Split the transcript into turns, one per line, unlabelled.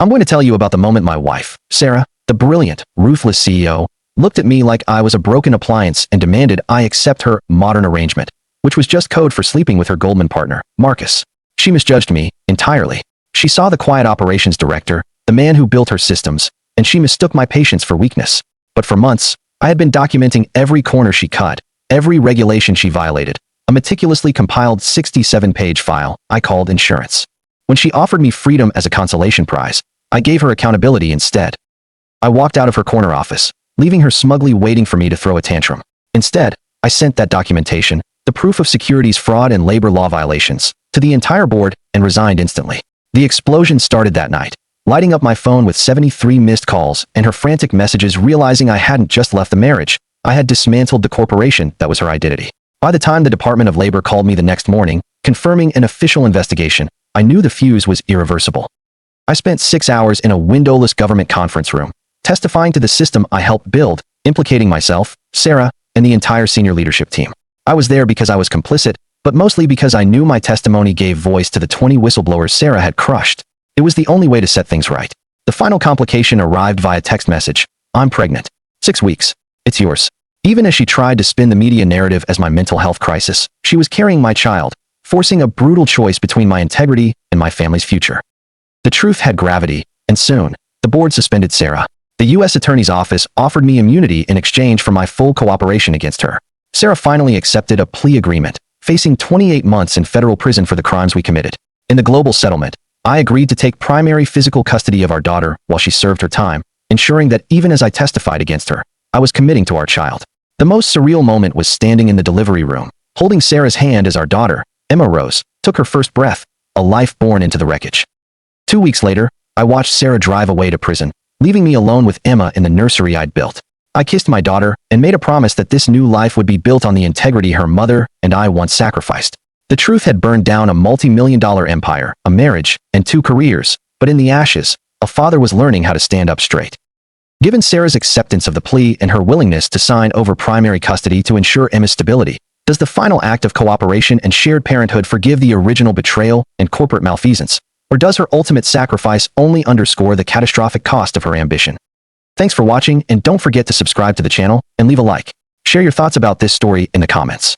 I'm going to tell you about the moment my wife, Sarah, the brilliant, ruthless CEO, looked at me like I was a broken appliance and demanded I accept her modern arrangement, which was just code for sleeping with her Goldman partner, Marcus. She misjudged me entirely. She saw the quiet operations director, the man who built her systems, and she mistook my patience for weakness. But for months, I had been documenting every corner she cut, every regulation she violated, a meticulously compiled 67-page file I called insurance. When she offered me freedom as a consolation prize, I gave her accountability instead. I walked out of her corner office, leaving her smugly waiting for me to throw a tantrum. Instead, I sent that documentation, the proof of securities fraud and labor law violations, to the entire board and resigned instantly. The explosion started that night, lighting up my phone with 73 missed calls and her frantic messages realizing I hadn't just left the marriage, I had dismantled the corporation that was her identity. By the time the Department of Labor called me the next morning, confirming an official investigation, I knew the fuse was irreversible. I spent 6 hours in a windowless government conference room, testifying to the system I helped build, implicating myself, Sarah, and the entire senior leadership team. I was there because I was complicit, but mostly because I knew my testimony gave voice to the 20 whistleblowers Sarah had crushed. It was the only way to set things right. The final complication arrived via text message. I'm pregnant. 6 weeks. It's yours. Even as she tried to spin the media narrative as my mental health crisis, she was carrying my child, forcing a brutal choice between my integrity and my family's future. The truth had gravity, and soon, the board suspended Sarah. The U.S. Attorney's Office offered me immunity in exchange for my full cooperation against her. Sarah finally accepted a plea agreement, facing 28 months in federal prison for the crimes we committed. In the global settlement, I agreed to take primary physical custody of our daughter while she served her time, ensuring that even as I testified against her, I was committing to our child. The most surreal moment was standing in the delivery room, holding Sarah's hand as our daughter, Emma Rose, took her first breath, a life born into the wreckage. 2 weeks later, I watched Sarah drive away to prison, leaving me alone with Emma in the nursery I'd built. I kissed my daughter and made a promise that this new life would be built on the integrity her mother and I once sacrificed. The truth had burned down a multi-million-dollar empire, a marriage, and 2 careers, but in the ashes, a father was learning how to stand up straight. Given Sarah's acceptance of the plea and her willingness to sign over primary custody to ensure Emma's stability, does the final act of cooperation and shared parenthood forgive the original betrayal and corporate malfeasance? Or does her ultimate sacrifice only underscore the catastrophic cost of her ambition? Thanks for watching, and don't forget to subscribe to the channel and leave a like. Share your thoughts about this story in the comments.